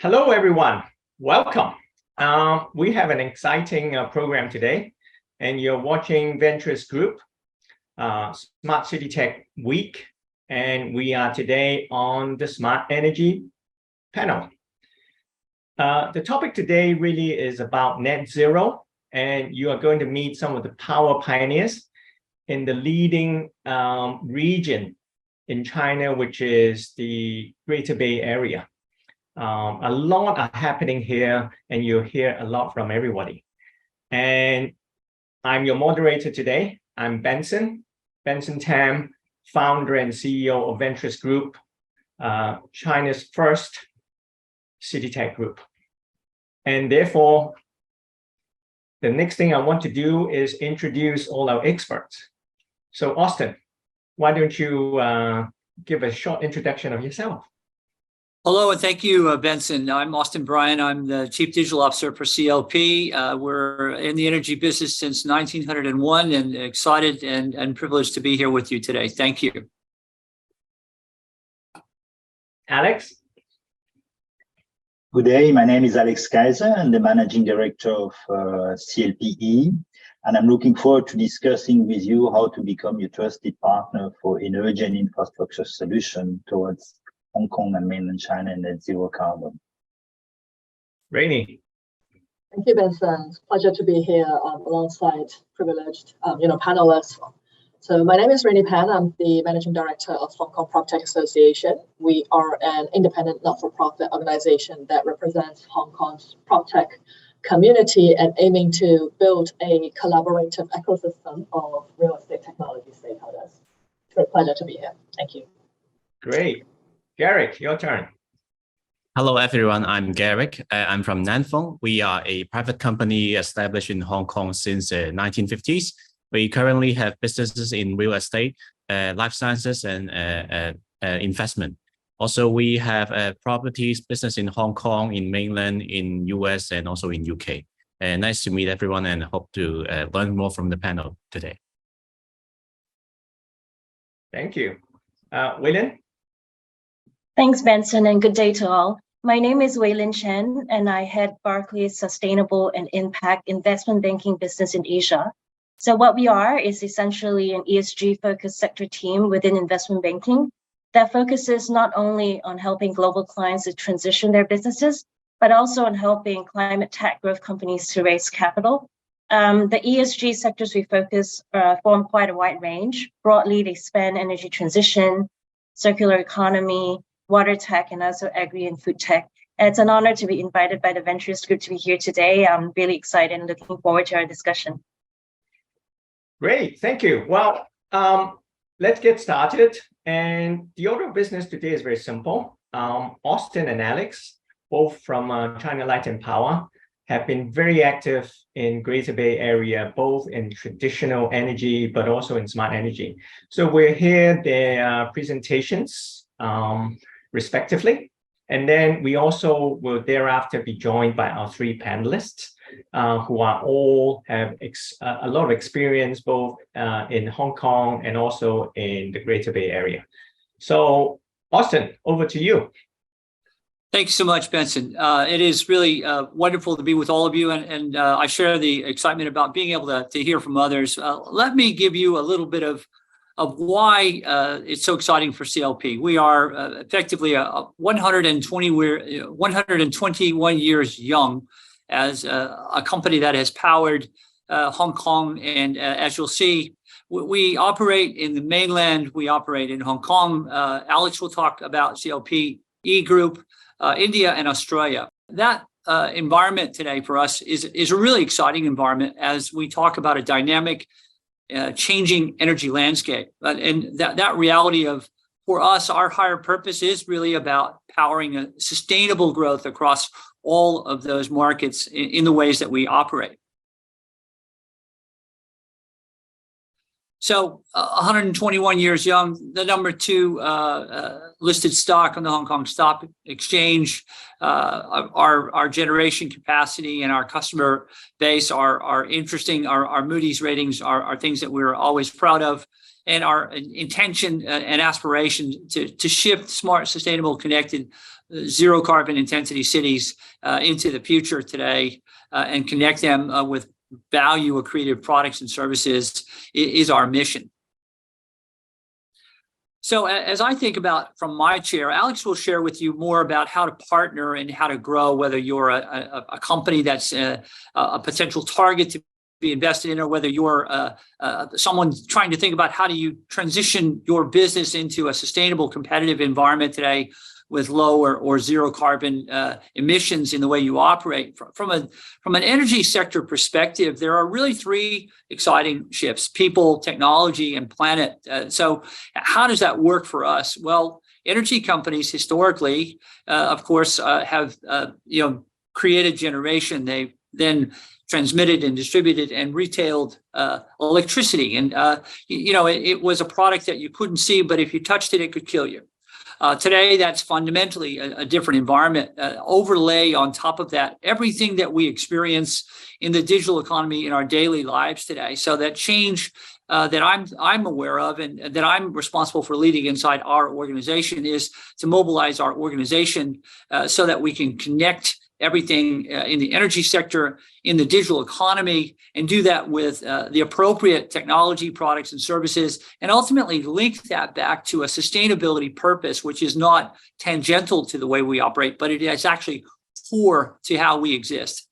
Hello, everyone. Welcome. We have an exciting program today, and you're watching Venturous Group Smart City Tech Week, and we are today on the Smart Energy panel. The topic today really is about net zero, and you are going to meet some of the power pioneers in the leading region in China, which is the Greater Bay Area. A lot are happening here, and you'll hear a lot from everybody. And I'm your moderator today. I'm Benson Tam, founder and CEO of Venturous Group, China's first city tech group. And therefore, the next thing I want to do is introduce all our experts. So Austin, why don't you give a short introduction of yourself? Hello, and thank you, Benson. I'm Austin Bryan. I'm the Chief Digital Officer for CLPe. We're in the energy business since 1901 and excited and privileged to be here with you today. Thank you. Alex? Good day. My name is Alex Keisser. I'm the Managing Director of CLPe, and I'm looking forward to discussing with you how to become your trusted partner for energy and infrastructure solution towards Hong Kong and mainland China and net zero carbon. Rainie. Thank you, Benson. It's a pleasure to be here alongside privileged panelists. So my name is Rainie Pan. I'm the Managing Director of Hong Kong PropTech Association. We are an independent not-for-profit organization that represents Hong Kong's PropTech community and aiming to build a collaborative ecosystem of real estate technology stakeholders. It's a pleasure to be here. Thank you. Great. Garrick, your turn. Hello, everyone. I'm Garrick. I'm from Nan Fung. We are a private company established in Hong Kong since the 1950s. We currently have businesses in real estate, life sciences, and investment. Also, we have a properties business in Hong Kong, in mainland, in US, and also in UK. Nice to meet everyone, and hope to learn more from the panel today. Thank you. Wei Lynn? Thanks, Benson, and good day to all. My name is Wei Lynn Chen, and I head Barclays Sustainable and Impact Investment Banking business in Asia. So what we are is essentially an ESG-focused sector team within investment banking that focuses not only on helping global clients to transition their businesses, but also on helping climate tech growth companies to raise capital. The ESG sectors we focus form quite a wide range. Broadly, they span energy transition, circular economy, water tech, and also agri and food tech. And it's an honor to be invited by the Venturous Group to be here today. I'm really excited and looking forward to our discussion. Great, thank you. Well, let's get started. And the order of business today is very simple. Austin and Alex, both from China Light and Power, have been very active in Greater Bay Area, both in traditional energy, but also in smart energy. So we'll hear their presentations respectively. And then we also will thereafter be joined by our three panelists who are all have a lot of experience both in Hong Kong and also in the Greater Bay Area. So Austin, over to you. Thanks so much, Benson. It is really wonderful to be with all of you, and I share the excitement about being able to hear from others. Let me give you a little bit of why it's so exciting for CLP. We are effectively 121 years young as a company that has powered Hong Kong. And as you'll see, we operate in the mainland, we operate in Hong Kong. Alex will talk about CLPe Group, India, and Australia. That environment today for us is a really exciting environment as we talk about a dynamic changing energy landscape. And that reality of, for us, our higher purpose is really about powering a sustainable growth across all of those markets in the ways that we operate. So 121 years young, the number 2 listed stock on the Hong Kong Stock Exchange, our generation capacity and our customer base are interesting. Our Moody's ratings are things that we're always proud of. And our intention and aspiration to shift smart, sustainable, connected zero carbon intensity cities into the future today and connect them with value accretive products and services is our mission. So as I think about from my chair, Alex will share with you more about how to partner and how to grow, whether you're a company that's a potential target to be invested in, or whether you're someone trying to think about how do you transition your business into a sustainable, competitive environment today with low or zero carbon emissions in the way you operate. From an energy sector perspective, there are really three exciting shifts: people, technology, and planet. So how does that work for us? Well, energy companies historically, of course, have created generation. They then transmitted and distributed and retailed electricity. And, it was a product that you couldn't see, but if you touched it, it could kill you. Today, that's fundamentally a different environment. Overlay on top of that everything that we experience in the digital economy in our daily lives today. So that change that I'm aware of and that I'm responsible for leading inside our organization is to mobilize our organization so that we can connect everything in the energy sector, in the digital economy, and do that with the appropriate technology, products, and services, and ultimately link that back to a sustainability purpose, which is not tangential to the way we operate, but it is actually core to how we exist.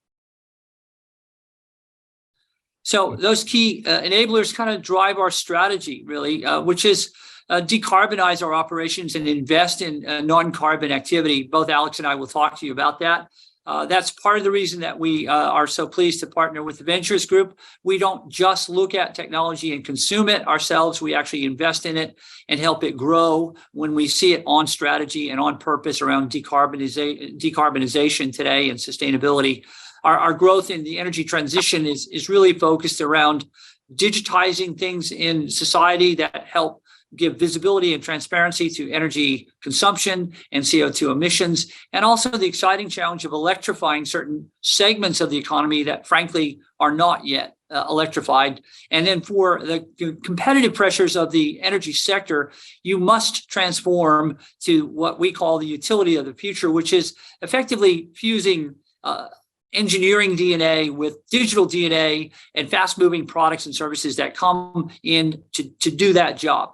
So those key enablers kind of drive our strategy, really, which is decarbonize our operations and invest in non-carbon activity. Both Alex and I will talk to you about that. That's part of the reason that we are so pleased to partner with the Venturous Group. We don't just look at technology and consume it ourselves. We actually invest in it and help it grow when we see it on strategy and on purpose around decarbonization today and sustainability. Our growth in the energy transition is really focused around digitizing things in society that help give visibility and transparency to energy consumption and CO2 emissions, and also the exciting challenge of electrifying certain segments of the economy that frankly are not yet electrified. And then for the competitive pressures of the energy sector, you must transform to what we call the utility of the future, which is effectively fusing engineering DNA with digital DNA and fast-moving products and services that come in to do that job.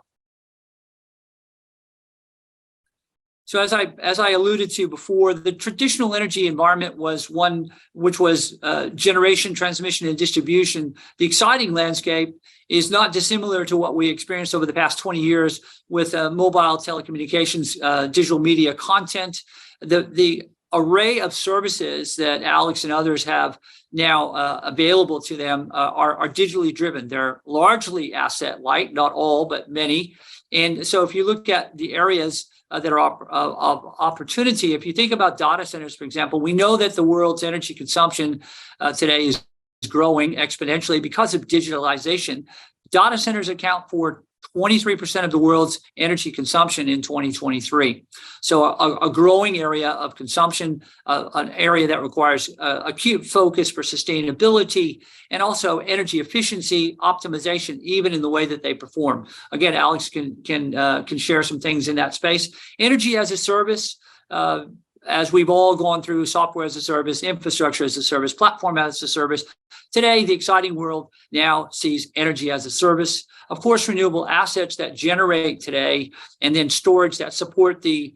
So as I alluded to before, the traditional energy environment was one which was generation, transmission, and distribution. The exciting landscape is not dissimilar to what we experienced over the past 20 years with mobile telecommunications, digital media content. The array of services that Alex and others have now available to them are digitally driven. They're largely asset light, not all, but many. And so if you look at the areas that are of opportunity, if you think about data centers, for example, we know that the world's energy consumption today is growing exponentially because of digitalization. Data centers account for 23% of the world's energy consumption in 2023. So a growing area of consumption, an area that requires acute focus for sustainability and also energy efficiency, optimization, even in the way that they perform. Again, Alex can share some things in that space. Energy as a service, as we've all gone through software as a service, infrastructure as a service, platform as a service. Today, the exciting world now sees energy as a service. Of course, renewable assets that generate today, and then storage that support the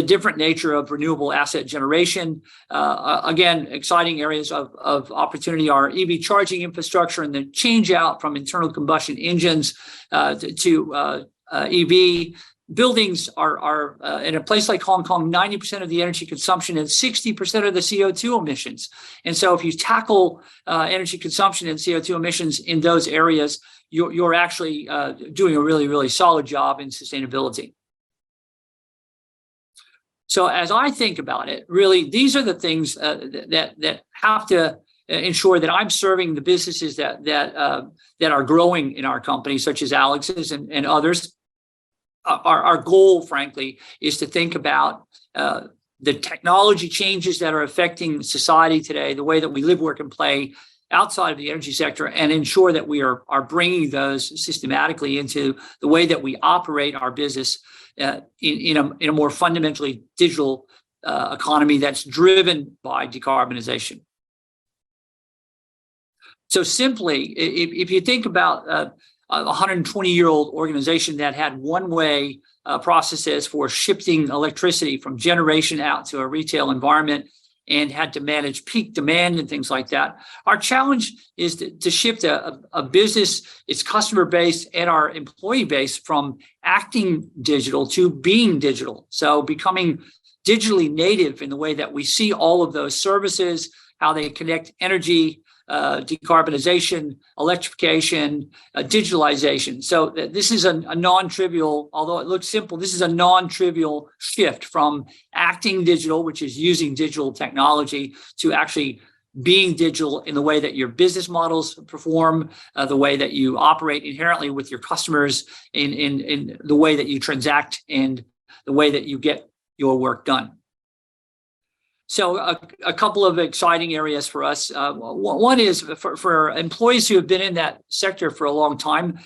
different nature of renewable asset generation. Again, exciting areas of opportunity are EV charging infrastructure and the change out from internal combustion engines to EV. Buildings are in a place like Hong Kong, 90% of the energy consumption and 60% of the CO2 emissions. And so if you tackle energy consumption and CO2 emissions in those areas, you're actually doing a really, really solid job in sustainability. So as I think about it, really, these are the things that have to ensure that I'm serving the businesses that are growing in our company, such as Alex's and others. Our goal, frankly, is to think about the technology changes that are affecting society today, the way that we live, work, and play, outside of the energy sector and ensure that we are bringing those systematically into the way that we operate our business in a more fundamentally digital economy that's driven by decarbonization. So simply, if you think about a 120-year-old organization that had one-way processes for shifting electricity from generation out to a retail environment and had to manage peak demand and things like that, our challenge is to shift a business, its customer base and our employee base from acting digital to being digital. So becoming digitally native in the way that we see all of those services, how they connect energy, decarbonization, electrification, digitalization. So this is a non-trivial, although it looks simple, this is a non-trivial shift from acting digital, which is using digital technology, to actually being digital in the way that your business models perform, the way that you operate inherently with your customers, in the way that you transact, and the way that you get your work done. So a couple of exciting areas for us. One is for employees who have been in that sector for a long time.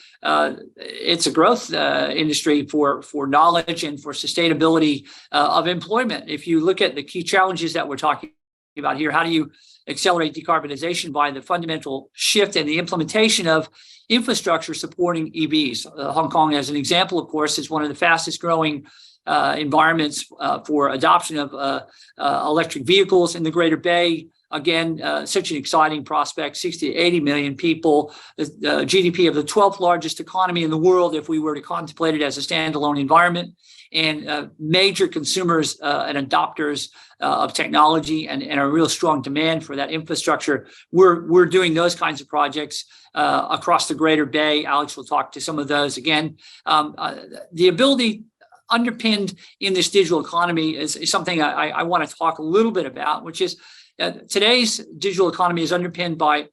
It's a growth industry for knowledge and for sustainability of employment. If you look at the key challenges that we're talking about here, how do you accelerate decarbonization? By the fundamental shift and the implementation of infrastructure supporting EVs. Hong Kong, as an example, of course, is one of the fastest growing environments for adoption of electric vehicles in the Greater Bay. Again, such an exciting prospect, 60 to 80 million people, the GDP of the 12th largest economy in the world if we were to contemplate it as a standalone environment, and major consumers and adopters of technology, and a real strong demand for that infrastructure. We're doing those kinds of projects across the Greater Bay. Alex will talk to some of those again. The ability underpinned in this digital economy is something I want to talk a little bit about, which is today's digital economy is underpinned by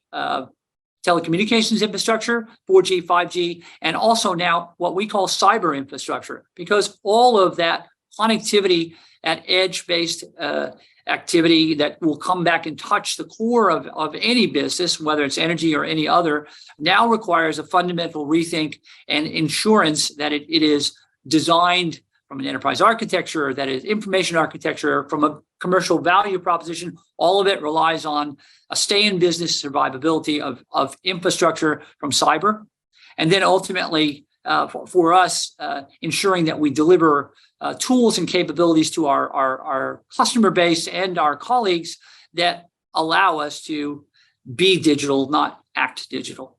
telecommunications infrastructure, 4G, 5G, and also now what we call cyber infrastructure, because all of that connectivity at edge-based activity that will come back and touch the core of any business, whether it's energy or any other, now requires a fundamental rethink and insurance that it is designed from an enterprise architecture, that is information architecture, from a commercial value proposition. All of it relies on a stay-in-business survivability of infrastructure from cyber. And then ultimately, for us, ensuring that we deliver tools and capabilities to our customer base and our colleagues that allow us to be digital, not act digital.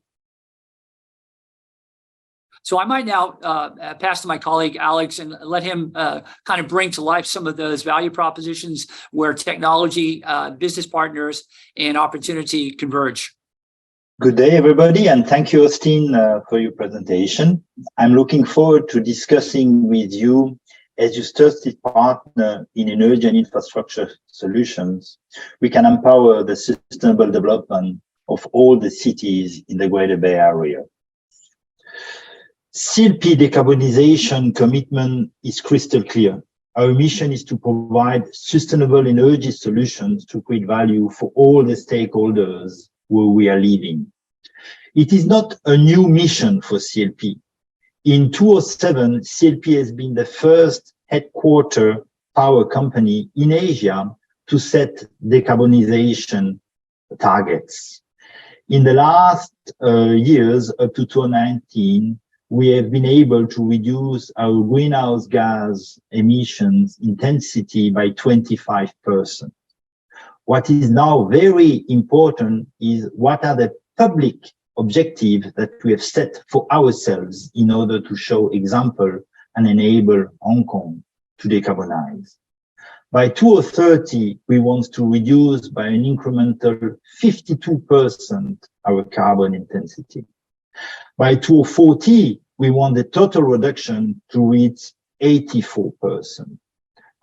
So I might now pass to my colleague, Alex, and let him kind of bring to life some of those value propositions where technology, business partners, and opportunity converge. Good day, everybody, and thank you, Austin, for your presentation. I'm looking forward to discussing with you, as your trusted partner in energy and infrastructure solutions, we can empower the sustainable development of all the cities in the Greater Bay Area. CLPe decarbonization commitment is crystal clear. Our mission is to provide sustainable energy solutions to create value for all the stakeholders where we are living. It is not a new mission for CLPe. In 2007, CLPe has been the first headquarter power company in Asia to set decarbonization targets. In the last years, up to 2019, we have been able to reduce our greenhouse gas emissions intensity by 25%. What is now very important is what are the public objectives that we have set for ourselves in order to show example and enable Hong Kong to decarbonize. By 2030, we want to reduce by an incremental 52% our carbon intensity. By 2040, we want the total reduction to reach 84%.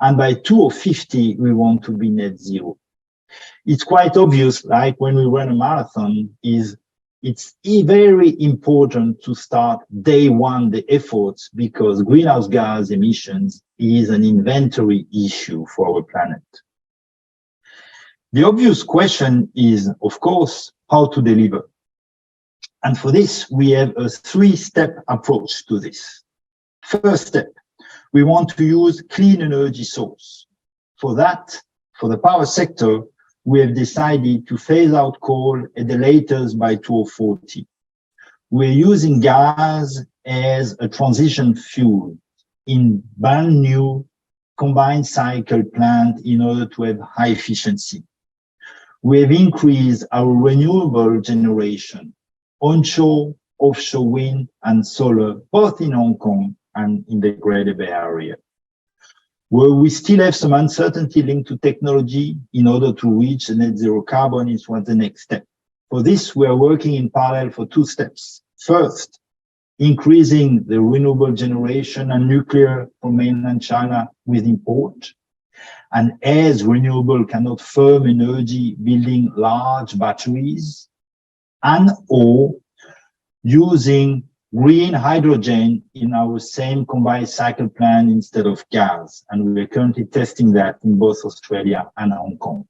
And by 2050, we want to be net zero. It's quite obvious, like when we run a marathon, it's very important to start day one the efforts, because greenhouse gas emissions is an inventory issue for our planet. The obvious question is, of course, how to deliver. And for this, we have a three-step approach to this. First step, we want to use clean energy source. For that, for the power sector, we have decided to phase out coal at the latest by 2040. We're using gas as a transition fuel in brand new combined cycle plant in order to have high efficiency. We have increased our renewable generation, onshore, offshore wind and solar, both in Hong Kong and in the Greater Bay Area. Where we still have some uncertainty linked to technology in order to reach net zero carbon is what the next step. For this, we are working in parallel for two steps. First, increasing the renewable generation and nuclear from mainland China with import. And as renewable cannot firm energy, building large batteries and or using green hydrogen in our same combined cycle plant instead of gas. And we are currently testing that in both Australia and Hong Kong.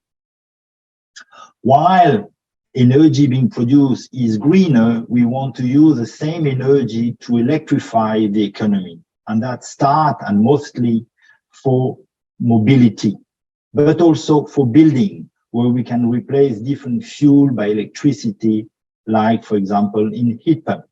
While energy being produced is greener, we want to use the same energy to electrify the economy. And that start and mostly for mobility, but also for building, where we can replace different fuel by electricity, like, for example, in heat pump.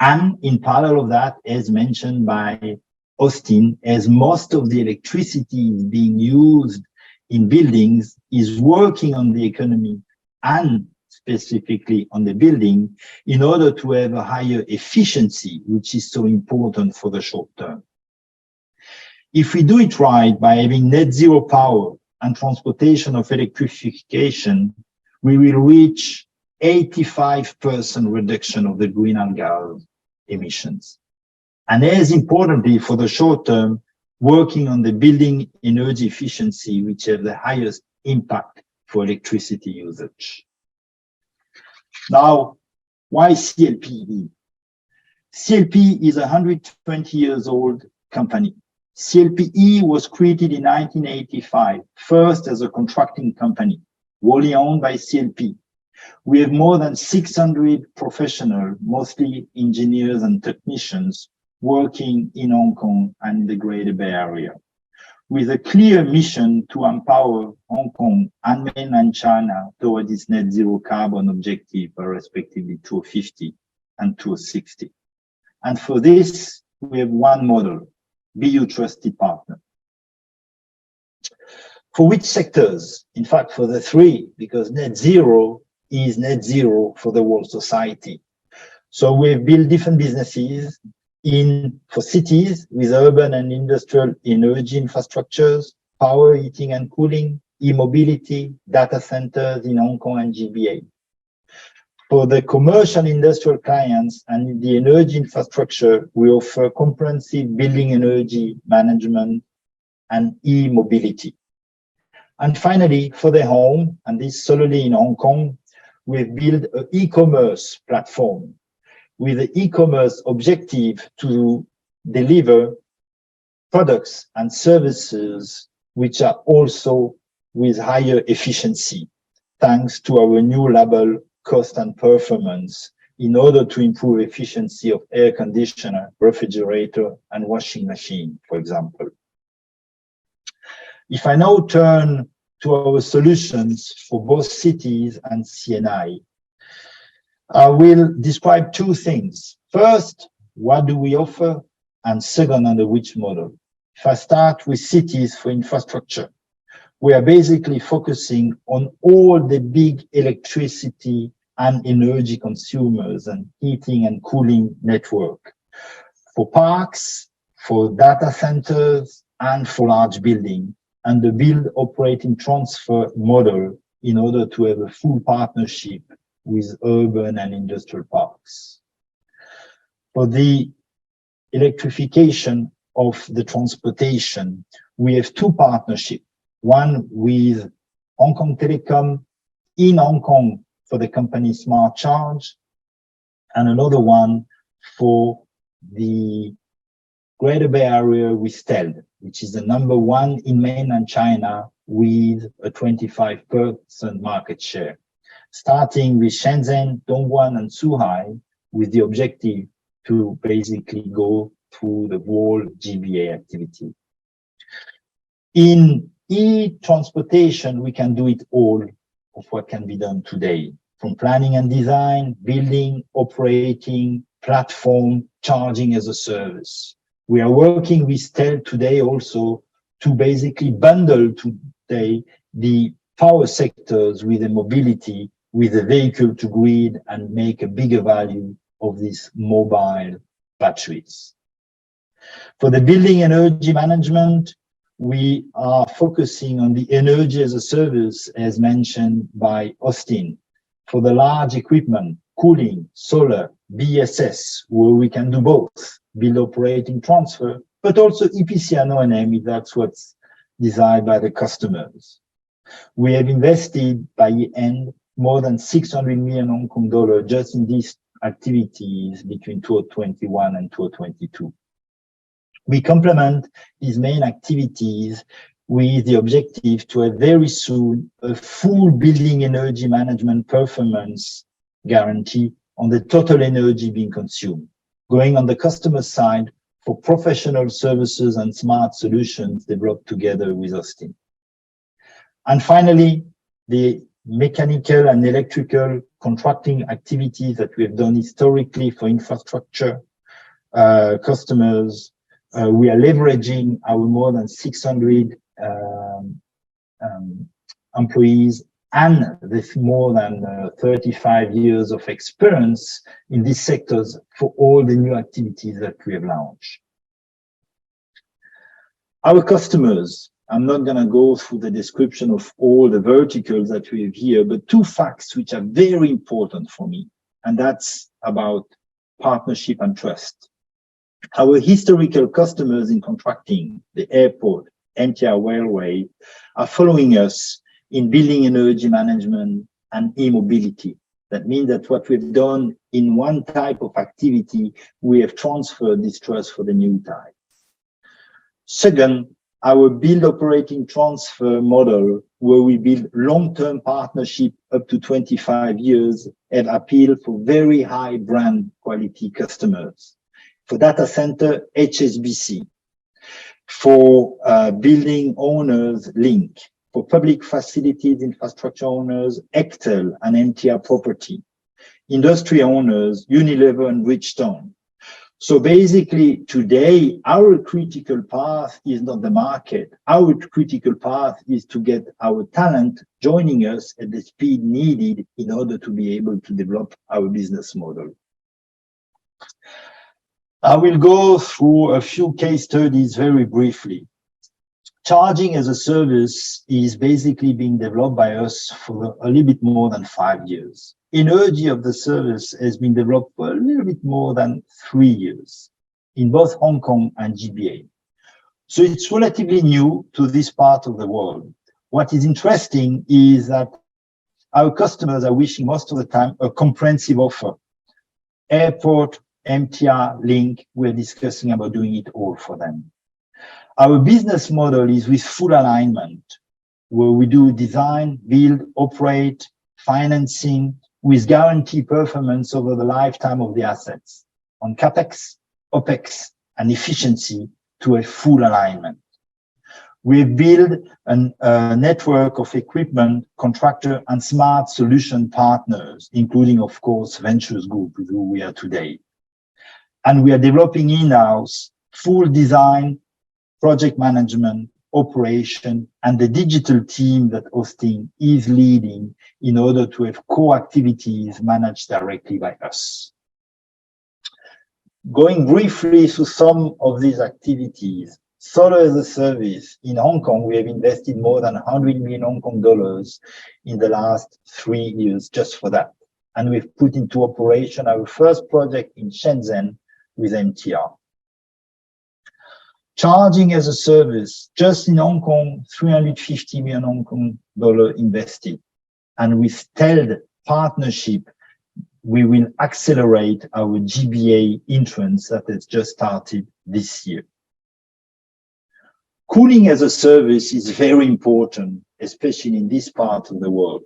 And in parallel of that, as mentioned by Austin, as most of the electricity is being used in buildings, is working on the economy and specifically on the building in order to have a higher efficiency, which is so important for the short term. If we do it right by having net zero power and transportation of electrification, we will reach 85% reduction of the greenhouse gas emissions. And as importantly for the short term, working on the building energy efficiency, which have the highest impact for electricity usage. Now, why CLPe? CLPe is a 120 years old company. CLPe was created in 1985, first as a contracting company, wholly owned by CLP. We have more than 600 professionals, mostly engineers and technicians, working in Hong Kong and the Greater Bay Area, with a clear mission to empower Hong Kong and mainland China toward its net zero carbon objective, respectively 2050 and 2060. And for this, we have one model: be your trusted partner. For which sectors? In fact, for the three, because net zero is net zero for the whole society. So we've built different businesses for cities with urban and industrial energy infrastructures, power, heating and cooling, e-mobility, data centers in Hong Kong and GBA. For the commercial industrial clients and the energy infrastructure, we offer comprehensive building energy management and e-mobility. And finally, for the home, and this solely in Hong Kong, we've built an e-commerce platform with the e-commerce objective to deliver products and services which are also with higher efficiency, thanks to our new label, Cost and Performance, in order to improve efficiency of air conditioner, refrigerator, and washing machine, for example. If I now turn to our solutions for both cities and CNI, I will describe two things. First, what do we offer? And second, under which model? If I start with cities for infrastructure, we are basically focusing on all the big electricity and energy consumers and heating and cooling network for parks, for data centers, and for large building, and the build, operate, and transfer model in order to have a full partnership with urban and industrial parks. For the electrification of the transportation, we have two partnerships, one with Hong Kong Telecom in Hong Kong for the company Smart Charge, and another one for the Greater Bay Area with TEL, which is the #1 in mainland China with a 25% market share, starting with Shenzhen, Dongguan, and Zhuhai, with the objective to basically go through the whole GBA activity. In e-transportation, we can do it all of what can be done today, from planning and design, building, operating, platform, charging as a service. We are working with TEL today also to basically bundle today the power sectors with the mobility, with the vehicle to grid, and make a bigger value of these mobile batteries. For the building energy management, we are focusing on the energy as a service, as mentioned by Austin. For the large equipment, cooling, solar, BSS, where we can do both, build, operating, transfer, but also EPC and O&M, if that's what's desired by the customers. We have invested by the end more than 600 million Hong Kong dollars just in these activities between 2021 and 2022. We complement these main activities with the objective to have very soon a full building energy management performance guarantee on the total energy being consumed, going on the customer side for professional services and smart solutions developed together with Austin. And finally, the mechanical and electrical contracting activities that we have done historically for infrastructure customers. We are leveraging our more than 600 employees and with more than 35 years of experience in these sectors for all the new activities that we have launched. Our customers, I'm not going to go through the description of all the verticals that we have here, but two facts which are very important for me, and that's about partnership and trust. Our historical customers in contracting, the airport, MTR Railway, are following us in building energy management and e-mobility. That means that what we've done in one type of activity, we have transferred this trust for the new type. Second, our build, operating, transfer model, where we build long-term partnership up to 25 years, have appeal for very high brand quality customers. For data center, HSBC. For building owners, Link. For public facilities infrastructure owners, Ectel and MTR Property. Industry owners, Unilever and Bridgestone. So basically today, our critical path is not the market. Our critical path is to get our talent joining us at the speed needed in order to be able to develop our business model. I will go through a few case studies very briefly. Charging as a service is basically being developed by us for a little bit more than 5 years. Energy of the service has been developed for a little bit more than 3 years in both Hong Kong and GBA. So it's relatively new to this part of the world. What is interesting is that our customers are wishing most of the time a comprehensive offer. Airport, MTR, Link, we're discussing about doing it all for them. Our business model is with full alignment, where we do design, build, operate, financing, with guaranteed performance over the lifetime of the assets on CapEx, OpEx, and efficiency to a full alignment. We build a network of equipment, contractor, and smart solution partners, including, of course, Venturous Group, with who we are today. And we are developing in-house full design, project management, operation, and the digital team that Austin is leading in order to have core activities managed directly by us. Going briefly through some of these activities, solar as a service in Hong Kong, we have invested more than 100 million Hong Kong dollars in the last 3 years just for that. And we've put into operation our first project in Shenzhen with MTR. Charging as a service, just in Hong Kong, 350 million Hong Kong dollar invested. And with TEL partnership, we will accelerate our GBA entrance that has just started this year. Cooling as a service is very important, especially in this part of the world.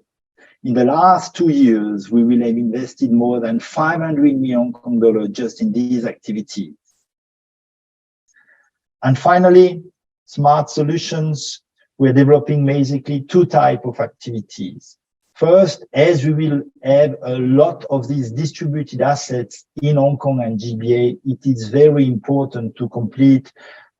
In the last 2 years, we will have invested more than 500 million Hong Kong dollars just in these activities. And finally, smart solutions. We're developing basically two types of activities. First, as we will have a lot of these distributed assets in Hong Kong and GBA, it is very important to complete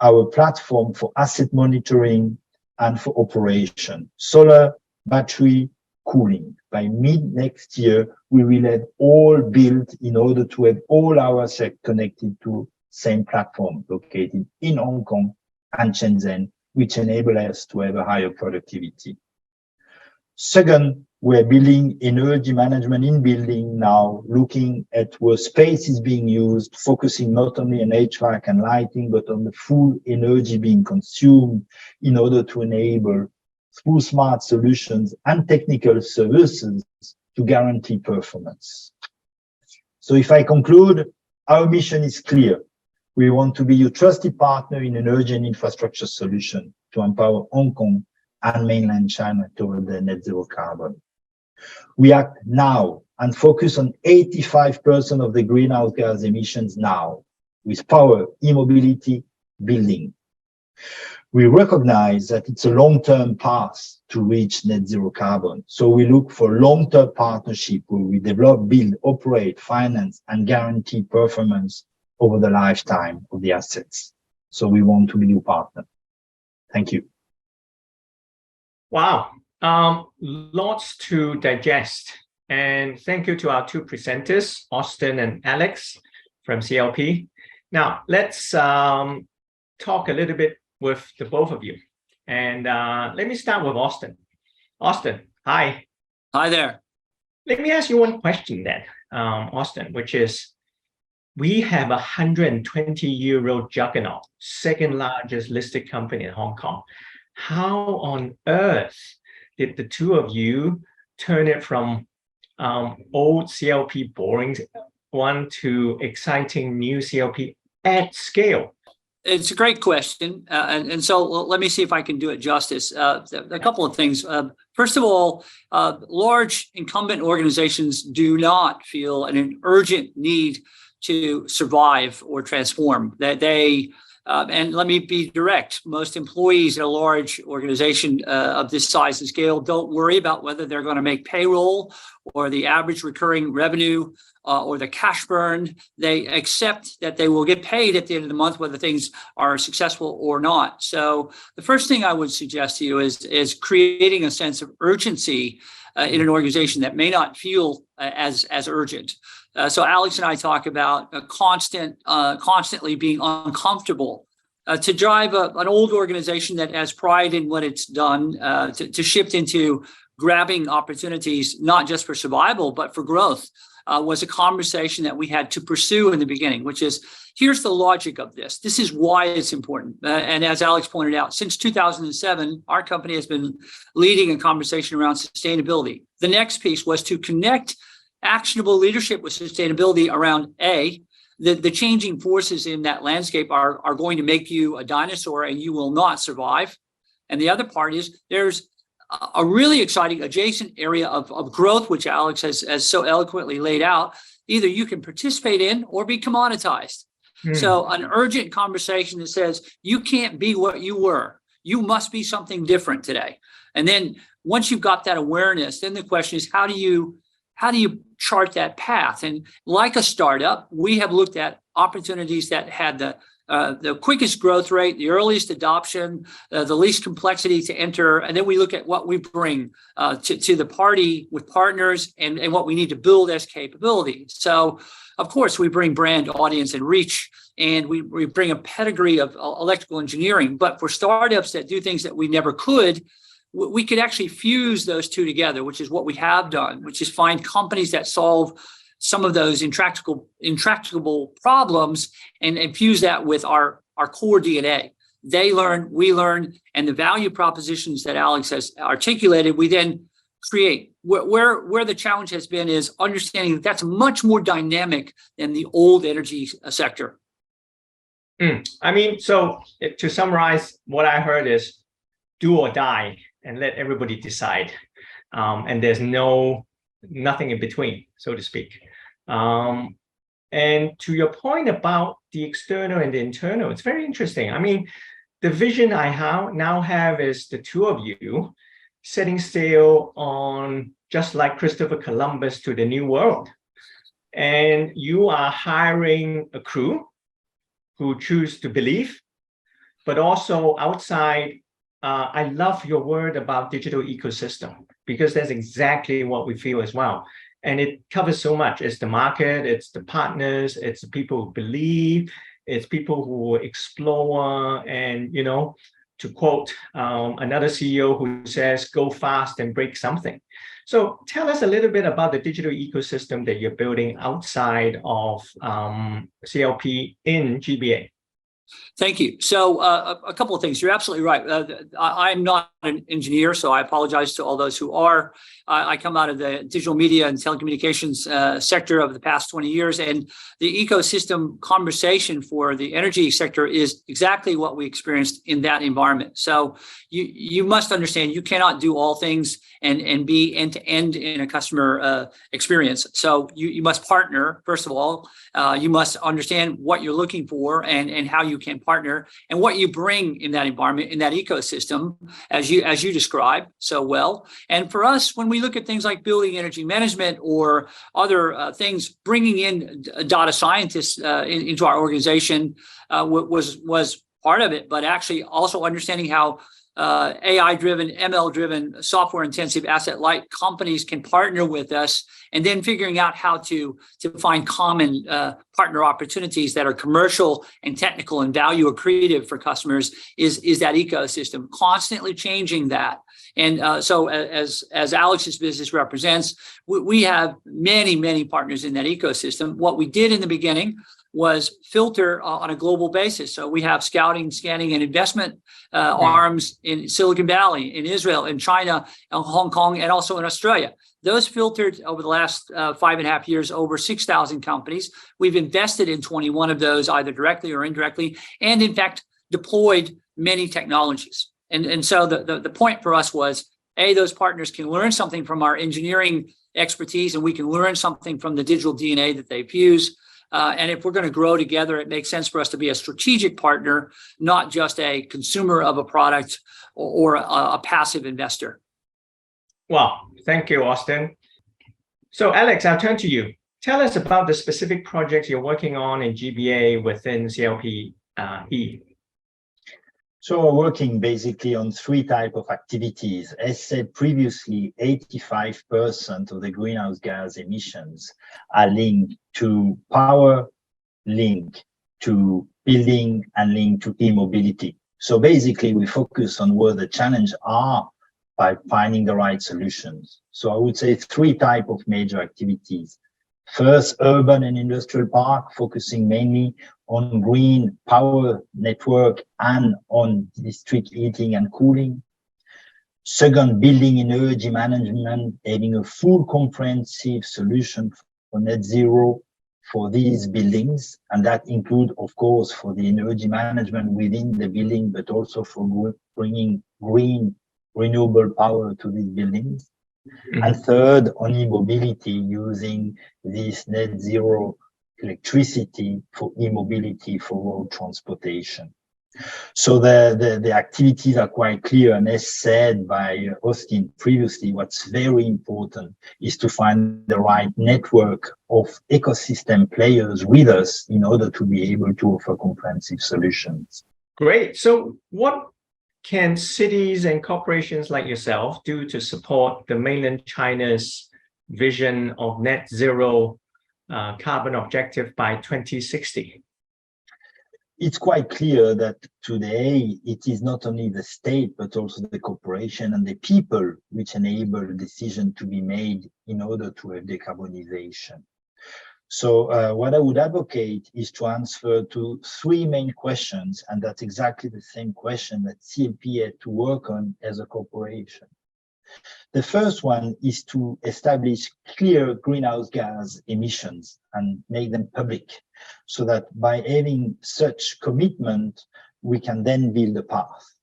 our platform for asset monitoring and for operation, solar, battery, cooling. By mid next year, we will have all built in order to have all our assets connected to same platform located in Hong Kong and Shenzhen, which enable us to have a higher productivity. Second, we're building energy management in building now, looking at where space is being used, focusing not only on HVAC and lighting, but on the full energy being consumed in order to enable through smart solutions and technical services to guarantee performance. So if I conclude, our mission is clear. We want to be your trusted partner in energy and infrastructure solution to empower Hong Kong and mainland China toward the net zero carbon. We act now and focus on 85% of the greenhouse gas emissions now with power, e-mobility, building. We recognize that it's a long-term path to reach net zero carbon. So we look for long-term partnership where we develop, build, operate, finance, and guarantee performance over the lifetime of the assets. So we want to be your partner. Thank you. Wow. Lots to digest. And thank you to our two presenters, Austin and Alex from CLP. Now, let's talk a little bit with the both of you. And let me start with Austin. Austin, hi. Hi there. Let me ask you one question then, Austin, which is, we have a 120-year-old juggernaut, second largest listed company in Hong Kong. How on earth did the two of you turn it from old CLP boring one to exciting new CLP at scale? It's a great question. And so let me see if I can do it justice. A couple of things. First of all, large incumbent organizations do not feel an urgent need to survive or transform. That they and let me be direct, most employees in a large organization of this size and scale don't worry about whether they're going to make payroll or the average recurring revenue or the cash burn. They accept that they will get paid at the end of the month, whether things are successful or not. So the first thing I would suggest to you is creating a sense of urgency in an organization that may not feel as urgent. So Alex and I talk about constantly being uncomfortable to drive an old organization that has pride in what it's done, to shift into grabbing opportunities, not just for survival, but for growth, was a conversation that we had to pursue in the beginning, which is, here's the logic of this. This is why it's important. And as Alex pointed out, since 2007, our company has been leading a conversation around sustainability. The next piece was to connect actionable leadership with sustainability around the changing forces in that landscape are going to make you a dinosaur and you will not survive. And the other part is there's a really exciting adjacent area of growth, which Alex has so eloquently laid out. Either you can participate in or be commoditized. So an urgent conversation that says you can't be what you were. You must be something different today. And then once you've got that awareness, then the question is, how do you chart that path? And like a startup, we have looked at opportunities that had the quickest growth rate, the earliest adoption, the least complexity to enter. And then we look at what we bring to the party with partners and what we need to build as capability. So, of course, we bring brand, audience, and reach, and we bring a pedigree of electrical engineering. But for startups that do things that we never could, we could actually fuse those two together, which is what we have done, which is find companies that solve some of those intractable problems and infuse that with our core DNA. They learn, we learn, and the value propositions that Alex has articulated, we then create. Where the challenge has been is understanding that that's much more dynamic than the old energy sector. I mean, so to summarize, what I heard is do or die and let everybody decide. And there's nothing in between, so to speak. And to your point about the external and the internal, it's very interesting. I mean, the vision I now have is the two of you setting sail on, just like Christopher Columbus, to the new world. And you are hiring a crew who choose to believe, but also outside. I love your word about digital ecosystem, because that's exactly what we feel as well. And it covers so much. It's the market, it's the partners, it's the people who believe, it's people who explore, and, you know, to quote another CEO who says, go fast and break something. So tell us a little bit about the digital ecosystem that you're building outside of CLP in GBA. Thank you. So a couple of things. You're absolutely right. I'm not an engineer, so I apologize to all those who are. I come out of the digital media and telecommunications sector over the past 20 years, and the ecosystem conversation for the energy sector is exactly what we experienced in that environment. So you must understand you cannot do all things and be end-to-end in a customer experience. So you must partner, first of all. You must understand what you're looking for and how you can partner and what you bring in that environment, in that ecosystem, as you described so well. And for us, when we look at things like building energy management or other things, bringing in data scientists into our organization was part of it, but actually also understanding how AI-driven, ML-driven, software-intensive, asset-light companies can partner with us, and then figuring out how to find common partner opportunities that are commercial and technical and value accretive for customers is that ecosystem, constantly changing that. And so as Alex's business represents, we have many partners in that ecosystem. What we did in the beginning was filter on a global basis. So we have scouting, scanning, and investment arms in Silicon Valley, in Israel, in China, in Hong Kong, and also in Australia. Those filtered over the last 5.5 years over 6,000 companies. We've invested in 21 of those, either directly or indirectly, and in fact, deployed many technologies. And so the point for us was, A, those partners can learn something from our engineering expertise, and we can learn something from the digital DNA that they fuse. And if we're going to grow together, it makes sense for us to be a strategic partner, not just a consumer of a product or a passive investor. Well, thank you, Austin. So Alex, I'll turn to you. Tell us about the specific projects you're working on in GBA within CLPe. So we're working basically on three types of activities. As said previously, 85% of the greenhouse gas emissions are linked to power, linked to building, and linked to e-mobility. So basically, we focus on where the challenges are by finding the right solutions. So I would say three types of major activities. First, urban and industrial park, focusing mainly on green power network and on district heating and cooling. Second, building energy management, having a full comprehensive solution for net zero for these buildings. And that includes, of course, for the energy management within the building, but also for bringing green renewable power to these buildings. Mm-hmm. And third, on e-mobility, using this net zero electricity for e-mobility for road transportation. So the activities are quite clear, and as said by Austin previously, what's very important is to find the right network of ecosystem players with us in order to be able to offer comprehensive solutions. Great. So what can cities and corporations like yourself do to support the mainland China's vision of net zero carbon objective by 2060? It's quite clear that today it is not only the state, but also the corporation and the people which enable the decision to be made in order to have decarbonization. So what I would advocate is to answer to three main questions, and that's exactly the same question that CLP had to work on as a corporation. The first one is to establish clear greenhouse gas emissions and make them public, so that by having such commitment, we can then build a path.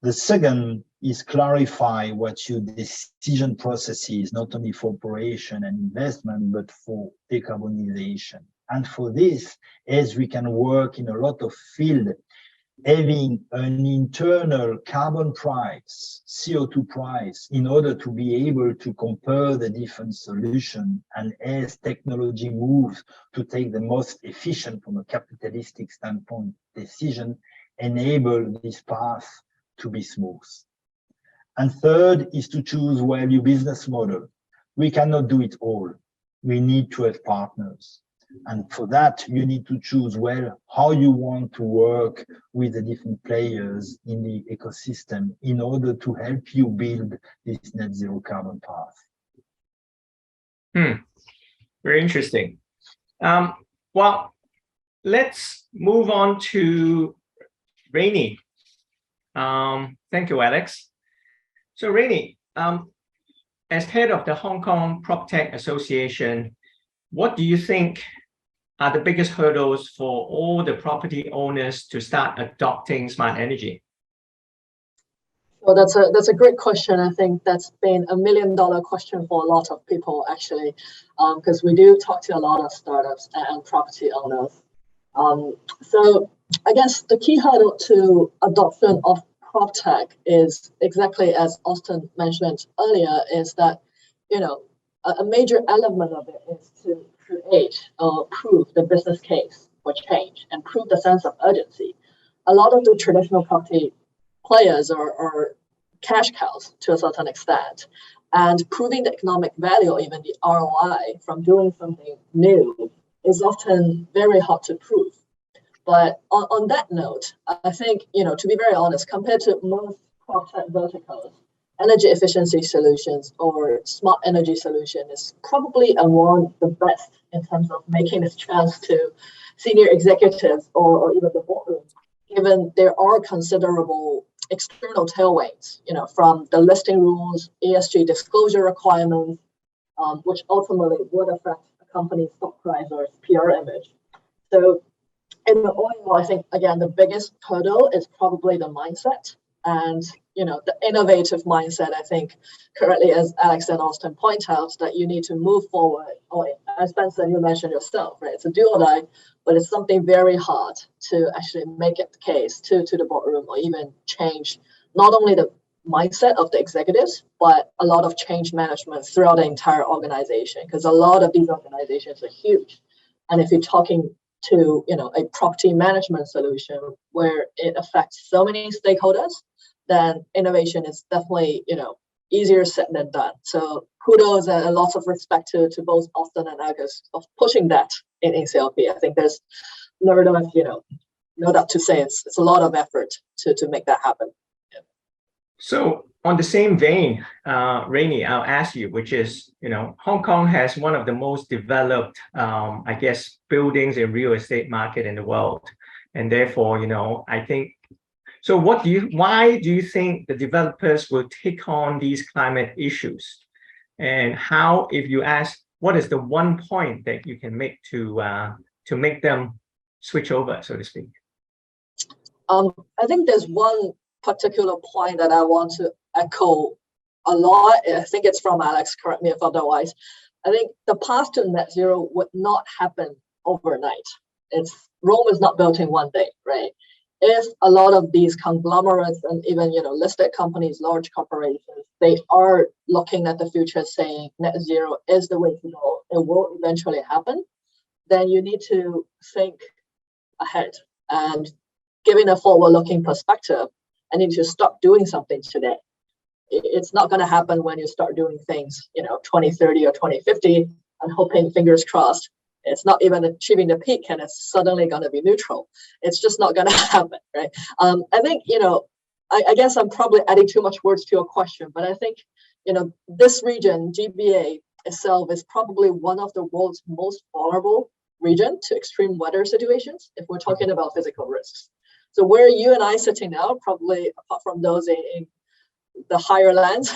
The second is clarify what your decision process is, not only for operation and investment, but for decarbonization. And for this, as we can work in a lot of field, having an internal carbon price, CO2 price, in order to be able to compare the different solutions, and as technology moves to take the most efficient from a capitalistic standpoint decision, enable this path to be smooth. And third is to choose well your business model. We cannot do it all. We need to have partners. And for that, you need to choose well how you want to work with the different players in the ecosystem in order to help you build this net zero carbon path. Very interesting. Well, let's move on to Rainie. Thank you, Alex. So Rainie, as head of the Hong Kong PropTech Association, what do you think are the biggest hurdles for all the property owners to start adopting smart energy? Well, that's a great question. I think that's been $1 million question for a lot of people, actually, because we do talk to a lot of startups and property owners. So I guess the key hurdle to adoption of PropTech is exactly as Austin mentioned earlier, is that, you know, a major element of it is to create or prove the business case for change and prove the sense of urgency. A lot of the traditional property players are cash cows to a certain extent, and proving the economic value or even the ROI from doing something new is often very hard to prove. But on that note, I think, you know, to be very honest, compared to most PropTech verticals, energy efficiency solutions or smart energy solution is probably among the best in terms of making its chance to senior executives or even the boardroom, given there are considerable external tailwinds, you know, from the listing rules, ESG disclosure requirements, which ultimately would affect a company's stock price or its PR image. So in the oil, I think, again, the biggest hurdle is probably the mindset and, you know, the innovative mindset. I think currently, as Alex and Austin point out, that you need to move forward, or as Benson, you mentioned yourself, right? It's a do or die, but it's something very hard to actually make it the case to the boardroom or even change not only the mindset of the executives, but a lot of change management throughout the entire organization, because a lot of these organizations are huge. And if you're talking to, you know, a property management solution where it affects so many stakeholders, then innovation is definitely, you know, easier said than done. So kudos and lots of respect to both Austin and Agus of pushing that in CLP. I think there's no doubt to say it's a lot of effort to make that happen. Yeah. So on the same vein, Rainie, I'll ask you, which is, you know, Hong Kong has one of the most developed, I guess, buildings and real estate market in the world. And therefore, you know, I think, so why do you think the developers will take on these climate issues? And how, if you ask, what is the one point that you can make to make them switch over, so to speak? I think there's one particular point that I want to echo a lot. I think it's from Alex, correct me if otherwise. I think the path to net zero would not happen overnight. Rome is not built in one day, right? If a lot of these conglomerates and even, you know, listed companies, large corporations, they are looking at the future saying net zero is the way to go, it will eventually happen, then you need to think ahead and giving a forward-looking perspective. I need to start doing something today. It's not going to happen when you start doing things, you know, 2030 or 2050 and hoping, fingers crossed, it's not even achieving the peak and it's suddenly going to be neutral. It's just not going to happen, right? I think, you know, I guess I'm probably adding too much words to your question, but I think, you know, this region, GBA itself, is probably one of the world's most vulnerable region to extreme weather situations if we're talking about physical risks. So where you and I sitting now, probably apart from those in the higher lands,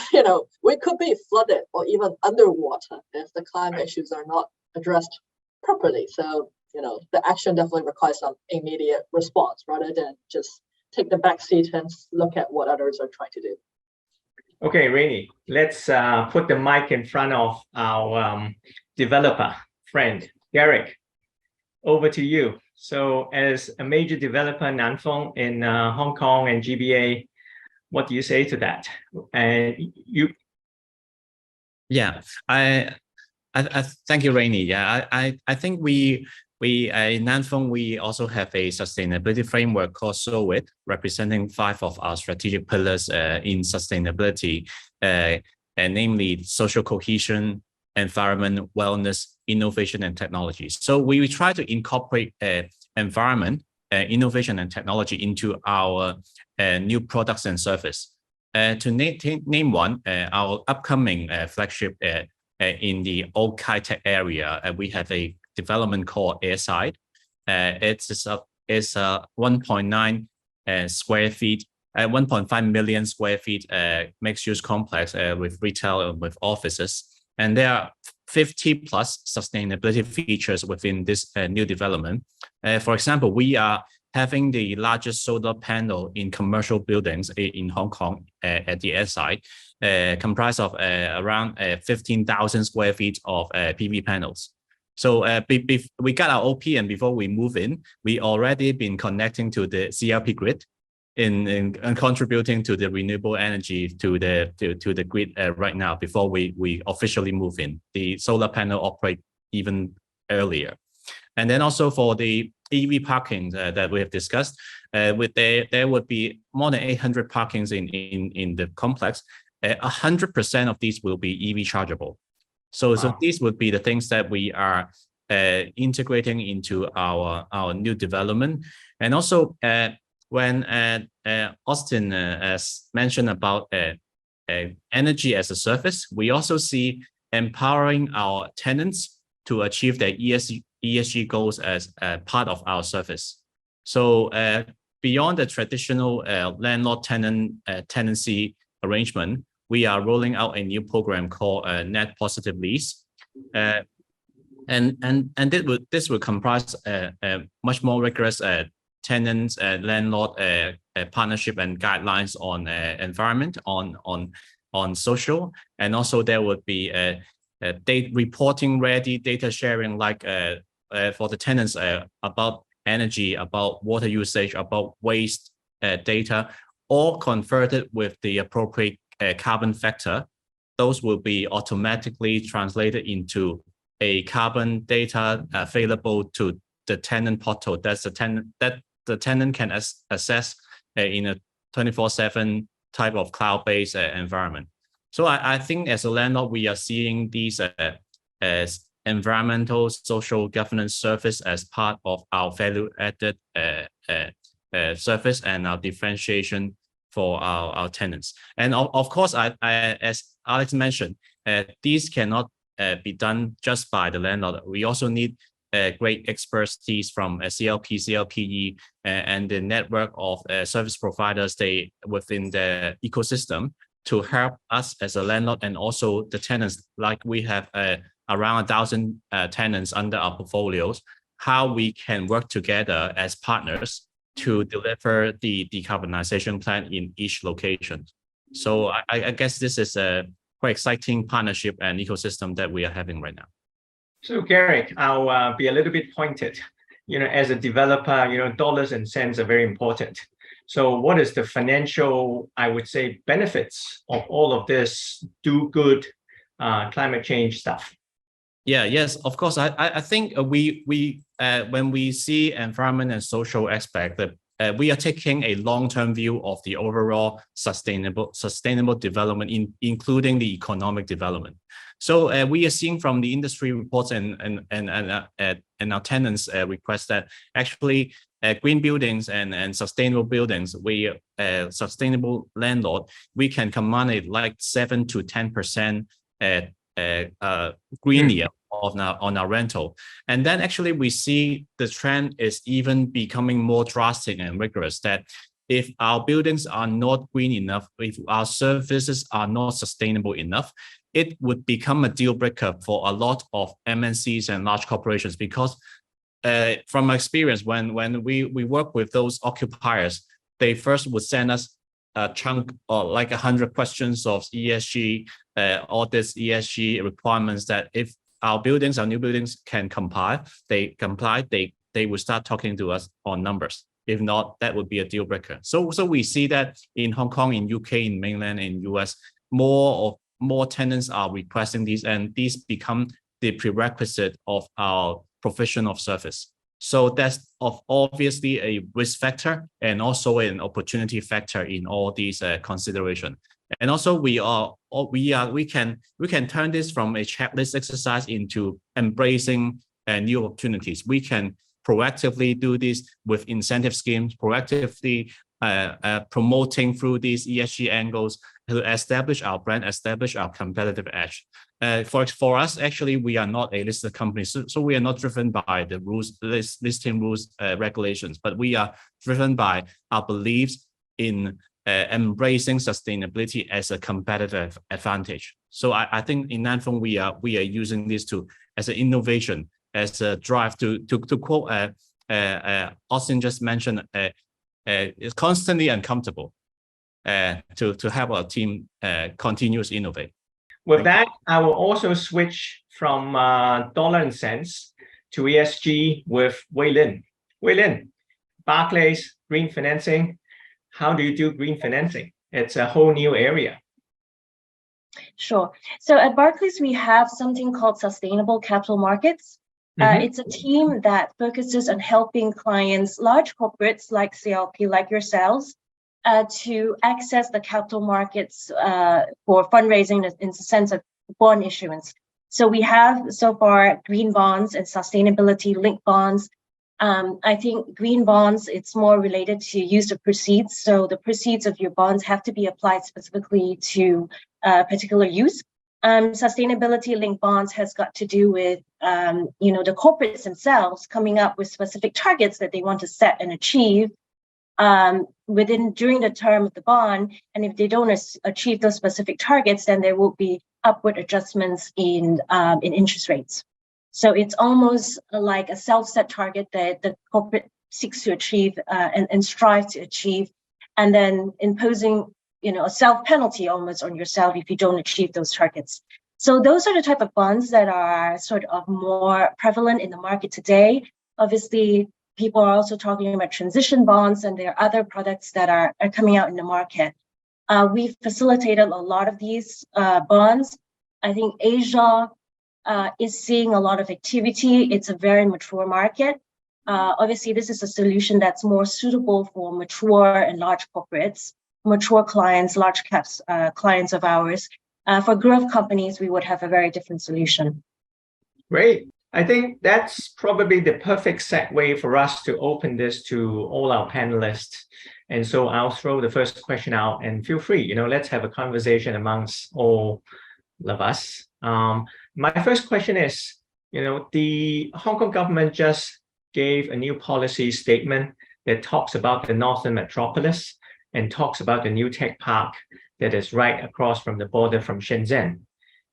we could be flooded or even underwater if the climate issues are not addressed properly. So, the action definitely requires some immediate response rather than just take the back seat and look at what others are trying to do. Okay, Rainie, let's put the mic in front of our developer friend, Garrick. Over to you. So as a major developer, Nan Fung in Hong Kong and GBA, what do you say to that? And you. Yeah, I thank you, Rainie. Yeah, I think we in Nan Fung, we also have a sustainability framework called SOIT, representing 5 of our strategic pillars in sustainability, and namely social cohesion, environment, wellness, innovation, and technology. So we try to incorporate environment, innovation, and technology into our new products and service. To name one, our upcoming flagship in the Old Kai Tech area, we have a development called Airside. It's a 1.9 square feet, 1.5 million square feet mixed-use complex with retail and with offices. And there are 50 plus sustainability features within this new development. For example, we are having the largest solar panel in commercial buildings in Hong Kong at the Airside, comprised of around 15,000 square feet of PV panels. So we got our OP, and before we move in, we already been connecting to the CLP grid in contributing to the renewable energy to the grid right now before we officially move in. The solar panel operate even earlier. And then also for the EV parking that we have discussed, there would be more than 800 parkings in the complex. 100% of these will be EV chargeable. So, wow. So these would be the things that we are integrating into our new development. And also when Austin has mentioned about energy as a service, we also see empowering our tenants to achieve their ESG goals as part of our service. So beyond the traditional landlord-tenant tenancy arrangement, we are rolling out a new program called Net Positive Lease. And this will comprise much more rigorous tenants, landlord partnership and guidelines on environment, on social, and also there would be data reporting ready, data sharing like for the tenants about energy, about water usage, about waste data, all converted with the appropriate carbon factor. Those will be automatically translated into a carbon data available to the tenant portal. That's the tenant can access in a 24/7 type of cloud-based environment. So I think as a landlord, we are seeing these as environmental, social governance service as part of our value-added service and our differentiation for our tenants. And of course, as Alex mentioned, these cannot be done just by the landlord. We also need great expertise from CLP, CLPe, and the network of service providers within the ecosystem to help us as a landlord and also the tenants. Like we have around 1,000 tenants under our portfolios, how we can work together as partners to deliver the decarbonization plan in each location. So I guess this is a quite exciting partnership and ecosystem that we are having right now. So Garrick, I'll be a little bit pointed. As a developer, dollars and cents are very important. So what is the financial, I would say, benefits of all of this do good climate change stuff? Yes, of course. I think we when we see environment and social aspect, that we are taking a long-term view of the overall sustainable development, including the economic development. So we are seeing from the industry reports and our tenants request that actually green buildings and sustainable buildings, sustainable landlord, we can command it like 7 to 10% green yield on our rental. And then actually we see the trend is even becoming more drastic and rigorous, that if our buildings are not green enough, if our services are not sustainable enough, it would become a deal breaker for a lot of MNCs and large corporations, because from my experience, when we work with those occupiers, they first would send us a chunk or like 100 questions of ESG, all this ESG requirements that if our buildings, our new buildings can comply, they will start talking to us on numbers. If not, that would be a deal breaker. So we see that in Hong Kong, in UK, in mainland, in US, more tenants are requesting these, and these become the prerequisite of our provision of service. So that's obviously a risk factor and also an opportunity factor in all these consideration. And also we can turn this from a checklist exercise into embracing new opportunities. We can proactively do this with incentive schemes, proactively promoting through these ESG angles to establish our brand, establish our competitive edge. For us, actually, we are not a listed company, so we are not driven by the rules, listing rules, regulations, but we are driven by our beliefs in embracing sustainability as a competitive advantage. So I think in Nan Fung, we are using this as an innovation, as a drive to quote Austin just mentioned, it's constantly uncomfortable to have our team continuously innovate. With that, I will also switch from dollar and cents to ESG with Wei Lynn. Wei Lynn, Barclays, green financing. How do you do green financing? It's a whole new area. Sure. So at Barclays, we have something called Sustainable Capital Markets. It's a team that focuses on helping clients, large corporates like CLP, like yourselves, to access the capital markets for fundraising in the sense of bond issuance. So we have so far green bonds and sustainability-linked bonds. I think green bonds, it's more related to use of proceeds. So the proceeds of your bonds have to be applied specifically to particular use. Sustainability-linked bonds has got to do with, the corporates themselves coming up with specific targets that they want to set and achieve during the term of the bond. And if they don't achieve those specific targets, then there will be upward adjustments in interest rates. So it's almost like a self-set target that the corporate seeks to achieve and strive to achieve, and then imposing a self-penalty almost on yourself if you don't achieve those targets. So those are the type of bonds that are sort of more prevalent in the market today. Obviously, people are also talking about transition bonds, and there are other products that are coming out in the market. We've facilitated a lot of these bonds. I think Asia is seeing a lot of activity. It's a very mature market. Obviously, this is a solution that's more suitable for mature and large corporates, mature clients, large caps clients of ours. For growth companies, we would have a very different solution. Great. I think that's probably the perfect segue for us to open this to all our panelists. And so I'll throw the first question out, and feel free, let's have a conversation amongst all of us. My first question is, the Hong Kong government just gave a new policy statement that talks about the Northern Metropolis and talks about the new tech park that is right across from the border from Shenzhen.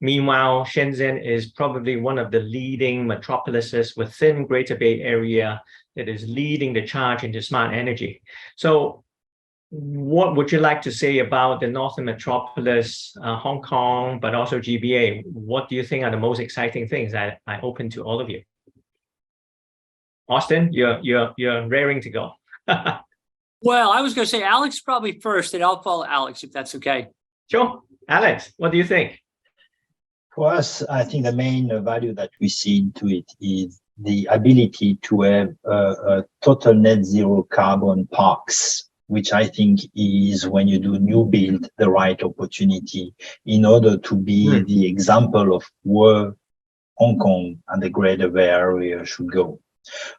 Meanwhile, Shenzhen is probably one of the leading metropolises within Greater Bay Area that is leading the charge into smart energy. So what would you like to say about the Northern Metropolis, Hong Kong, but also GBA? What do you think are the most exciting things? I open to all of you. Austin, you're raring to go. Well, I was going to say Alex probably first, and I'll follow Alex if that's okay. Sure. Alex, what do you think? For us, I think the main value that we see into it is the ability to have a total net zero carbon parks, which I think is, when you do new build, the right opportunity in order to be the example of where Hong Kong and the Greater Bay Area should go.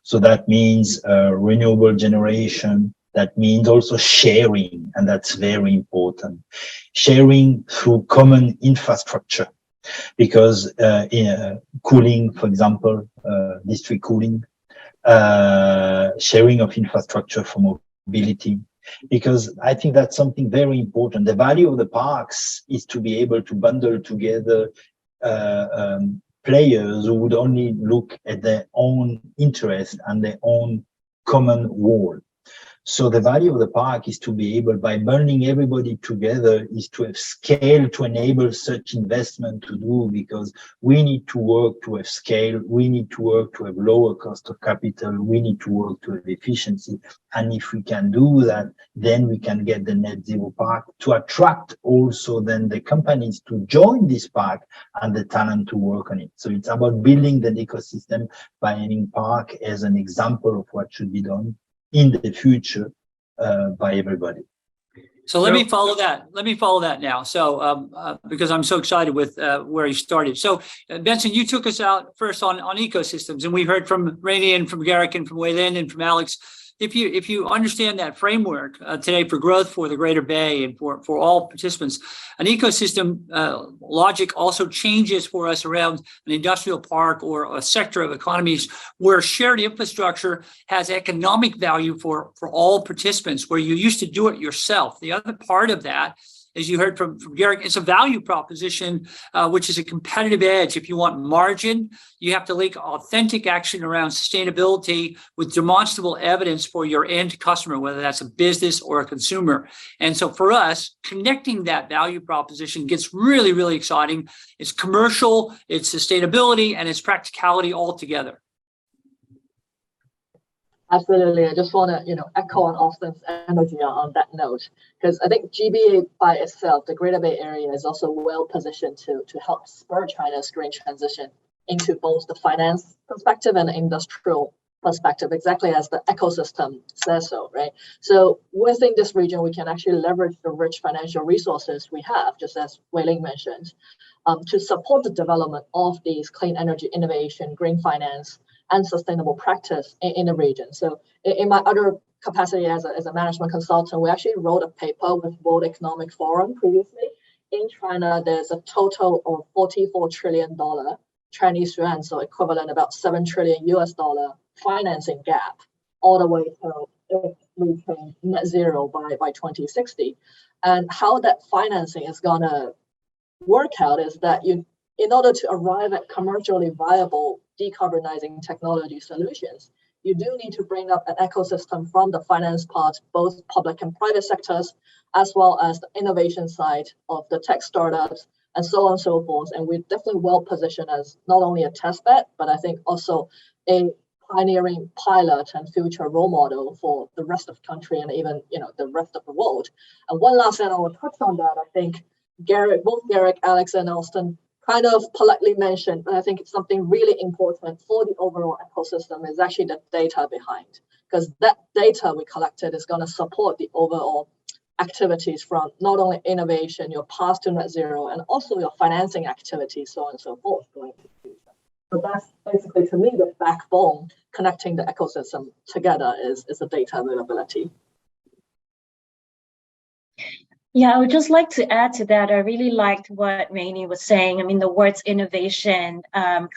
So that means renewable generation. That means also sharing, and that's very important. Sharing through common infrastructure, because cooling, for example, district cooling, sharing of infrastructure for mobility, because I think that's something very important. The value of the parks is to be able to bundle together players who would only look at their own interest and their own common wall. So the value of the park is to be able, by bundling everybody together, is to have scale to enable such investment to do, because we need to work to have scale, we need to work to have lower cost of capital, we need to work to have efficiency. And if we can do that, then we can get the net zero park to attract also then the companies to join this park and the talent to work on it. So it's about building the ecosystem by having park as an example of what should be done in the future by everybody. So let me follow that. Let me follow that now. So because I'm so excited with where you started. So Benson, you took us out first on ecosystems, and we've heard from Rainie and from Garrick and from Wei Lynn and from Alex. If you understand that framework today for growth for the Greater Bay and for all participants, an ecosystem logic also changes for us around an industrial park or a sector of economies where shared infrastructure has economic value for all participants, where you used to do it yourself. The other part of that, as you heard from Garrick, it's a value proposition, which is a competitive edge. If you want margin, you have to link authentic action around sustainability with demonstrable evidence for your end customer, whether that's a business or a consumer. And so for us, connecting that value proposition gets really, really exciting. It's commercial, it's sustainability, and it's practicality all together. Absolutely. I just want to, echo on Austin's energy on that note, because I think GBA by itself, the Greater Bay Area, is also well positioned to help spur China's green transition into both the finance perspective and the industrial perspective, exactly as the ecosystem says so, right? So within this region, we can actually leverage the rich financial resources we have, just as Wei Lynn mentioned, to support the development of these clean energy innovation, green finance, and sustainable practice in the region. So in my other capacity as a management consultant, we actually wrote a paper with World Economic Forum previously. In China, there's a total of $44 trillion Chinese yuan, so equivalent about $7 trillion US financing gap, all the way to reaching net zero by 2060. And how that financing is gonna work out is that in order to arrive at commercially viable decarbonizing technology solutions, you do need to bring up an ecosystem from the finance part, both public and private sectors, as well as the innovation side of the tech startups, and so on and so forth. And we're definitely well positioned as not only a test bed, but I think also a pioneering pilot and future role model for the rest of the country and even the rest of the world. And one last thing I will touch on that, I think both Garrick, Alex, and Austin kind of politely mentioned, but I think it's something really important for the overall ecosystem is actually the data behind, because that data we collected is going to support the overall activities from not only innovation, your path to net zero, and also your financing activities, so on and so forth going into the future. So that's basically, to me, the backbone connecting the ecosystem together is the data availability. Yeah, I would just like to add to that. I really liked what Rainie was saying. I mean, the words innovation,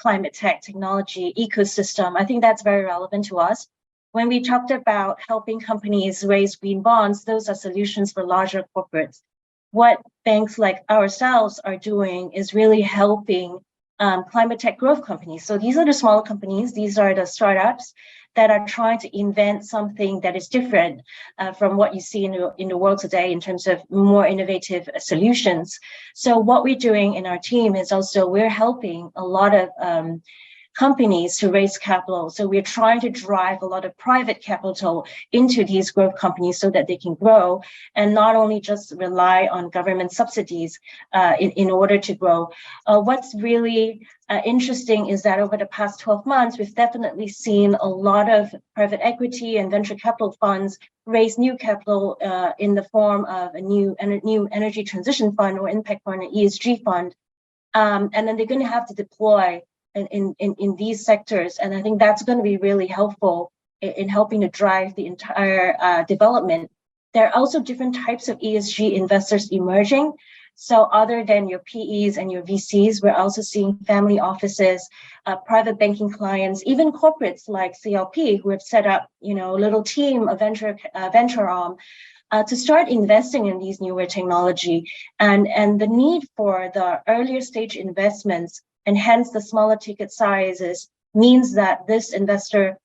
climate tech, technology, ecosystem, I think that's very relevant to us. When we talked about helping companies raise green bonds, those are solutions for larger corporates. What banks like ourselves are doing is really helping climate tech growth companies. So these are the smaller companies, these are the startups that are trying to invent something that is different from what you see in the world today in terms of more innovative solutions. So what we're doing in our team is also we're helping a lot of companies to raise capital. So we're trying to drive a lot of private capital into these growth companies so that they can grow and not only just rely on government subsidies in order to grow. What's really interesting is that over the past 12 months, we've definitely seen a lot of private equity and venture capital funds raise new capital in the form of a new energy transition fund or impact fund, an ESG fund. And then they're going to have to deploy in these sectors. And I think that's going to be really helpful in helping to drive the entire development. There are also different types of ESG investors emerging. So other than your PEs and your VCs, we're also seeing family offices, private banking clients, even corporates like CLP who have set up, a little team, a venture arm, to start investing in these newer technology, and the need for the earlier stage investments and hence the smaller ticket sizes means that this investor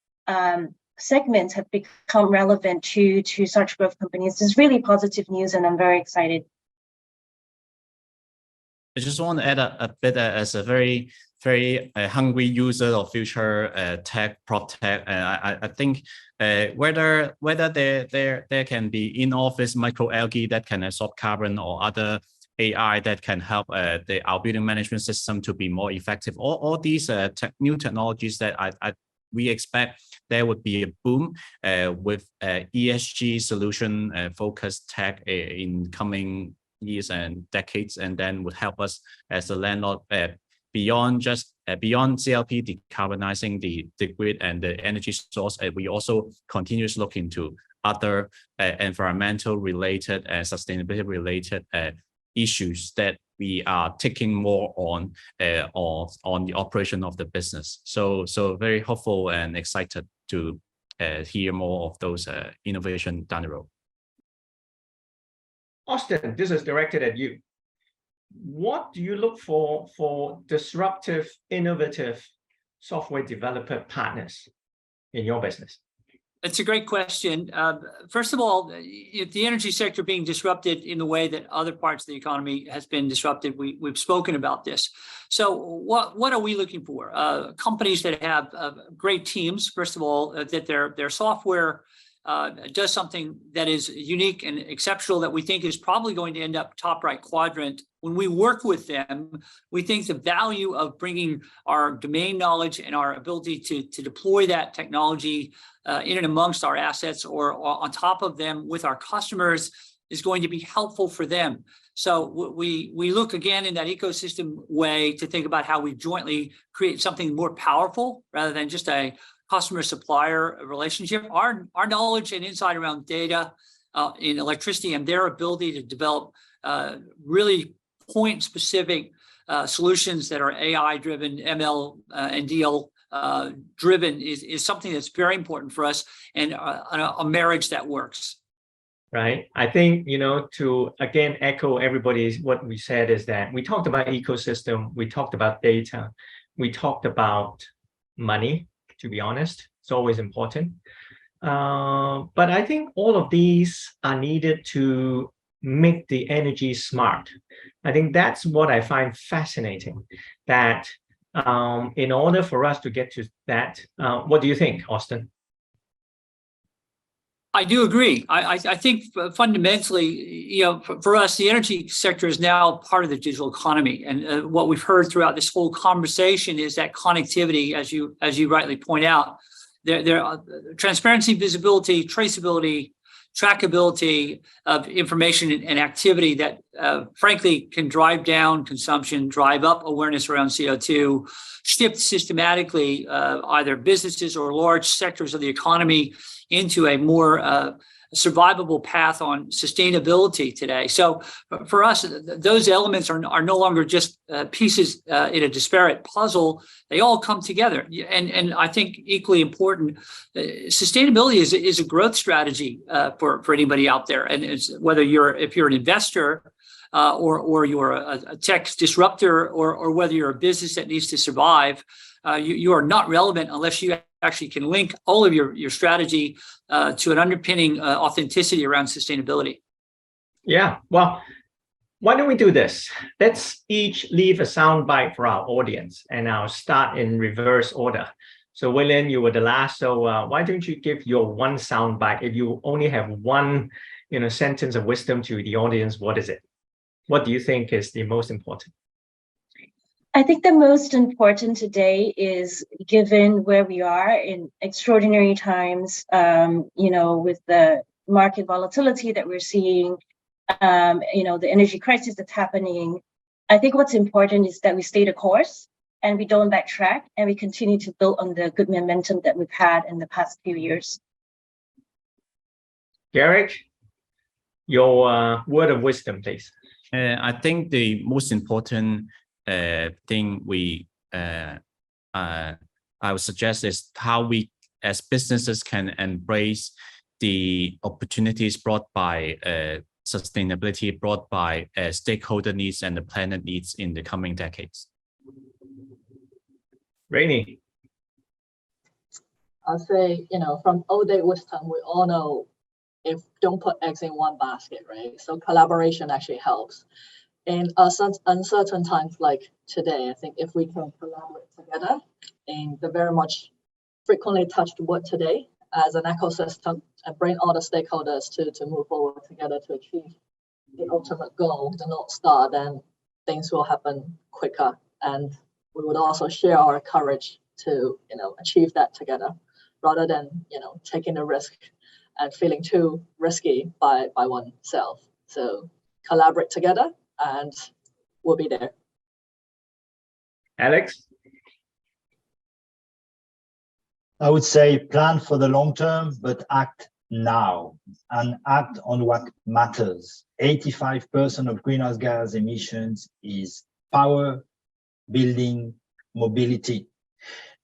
segments have become relevant to such growth companies. This is really positive news, and I'm very excited. I just want to add a bit as a very hungry user of future tech, prop tech. I think whether there can be in-office microalgae that can absorb carbon or other AI that can help our building management system to be more effective. All these new technologies that we expect there would be a boom with ESG solution focused tech in coming years and decades, and then would help us as a landlord beyond CLP decarbonizing the grid and the energy source. We also continuously look into other environmental related and sustainability related issues that we are taking more on the operation of the business. So very hopeful and excited to hear more of those innovation down the road. Austin, this is directed at you. What do you look for disruptive, innovative software developer partners in your business? It's a great question. First of all, if the energy sector being disrupted in the way that other parts of the economy has been disrupted, we've spoken about this. So what are we looking for? Companies that have great teams, first of all, that their software does something that is unique and exceptional that we think is probably going to end up top right quadrant. When we work with them, we think the value of bringing our domain knowledge and our ability to deploy that technology in and amongst our assets or on top of them with our customers is going to be helpful for them. So we look again in that ecosystem way to think about how we jointly create something more powerful rather than just a customer-supplier relationship. Our knowledge and insight around data in electricity and their ability to develop really point-specific solutions that are AI-driven, ML and DL driven is something that's very important for us, and a marriage that works. Right. I think, to again echo everybody's what we said is that we talked about ecosystem, we talked about data, we talked about money. To be honest, it's always important. But I think all of these are needed to make the energy smart. I think that's what I find fascinating, that in order for us to get to that, what do you think, Austin? I do agree. I think fundamentally, for us, the energy sector is now part of the digital economy. And what we've heard throughout this whole conversation is that connectivity, as you rightly point out, there transparency, visibility, traceability, trackability of information and activity that frankly can drive down consumption, drive up awareness around CO2, shift systematically either businesses or large sectors of the economy into a more survivable path on sustainability today. So for us, those elements are no longer just pieces in a disparate puzzle. They all come together. And I think equally important, sustainability is a growth strategy for anybody out there. And it's, if you're an investor or you're a tech disruptor or whether you're a business that needs to survive, you are not relevant unless you actually can link all of your strategy to an underpinning authenticity around sustainability. Yeah, well, why don't we do this? Let's each leave a soundbite for our audience, and I'll start in reverse order. So Wei Lynn, you were the last, so why don't you give your one soundbite? If you only have one, sentence of wisdom to the audience, what is it? What do you think is the most important? I think the most important today is, given where we are in extraordinary times, with the market volatility that we're seeing, the energy crisis that's happening, I think what's important is that we stay the course and we don't backtrack and we continue to build on the good momentum that we've had in the past few years. Garrick, your word of wisdom, please. I think the most important thing I would suggest is how we as businesses can embrace the opportunities brought by sustainability, brought by stakeholder needs and the planet needs in the coming decades. Rainie. I'll say, from old day wisdom, we all know if don't put eggs in one basket, right? So collaboration actually helps. In uncertain times like today, I think if we can collaborate together in the very much frequently touched word today as an ecosystem and bring all the stakeholders to move forward together to achieve the ultimate goal, the North Star, then things will happen quicker. And we would also share our courage to, achieve that together rather than, taking the risk and feeling too risky by oneself. So collaborate together and we'll be there. Alex? I would say plan for the long term, but act now and act on what matters. 85% of greenhouse gas emissions is power, building, mobility.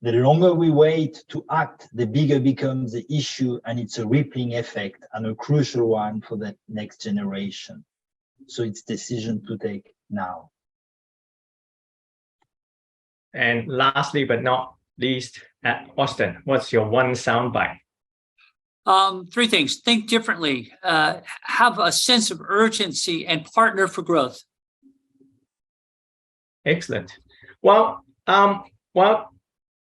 The longer we wait to act, the bigger becomes the issue, and it's a rippling effect and a crucial one for the next generation. So it's decision to take now. And lastly, but not least, Austin, what's your one soundbite? Three things. Think differently, have a sense of urgency, and partner for growth. Excellent. Well,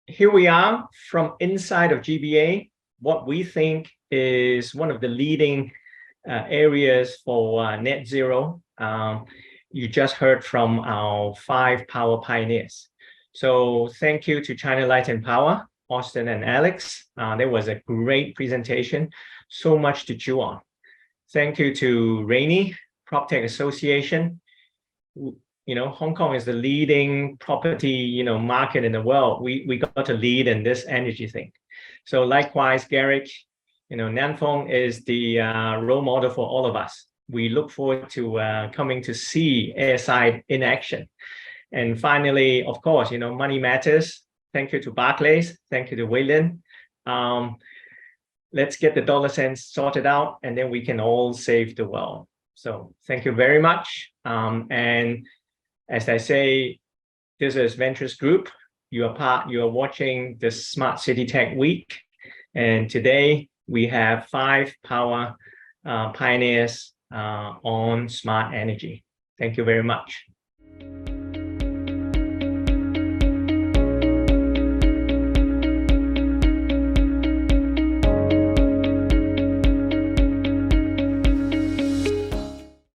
here we are from inside of GBA, what we think is one of the leading areas for net zero. You just heard from our 5 power pioneers. So thank you to China Light and Power, Austin and Alex. There was a great presentation, so much to chew on. Thank you to Rainie, PropTech Association. Hong Kong is the leading property, market in the world. We got to lead in this energy thing. So likewise, Garrick, Nan Fung is the role model for all of us. We look forward to coming to see Airside in action. And finally, of course, money matters. Thank you to Barclays. Thank you to Wei Lynn. Let's get the dollar cents sorted out, and then we can all save the world. So thank you very much. And as I say, this is Venturous Group. You are watching the Smart City Tech Week. And today we have 5 power pioneers on smart energy. Thank you very much.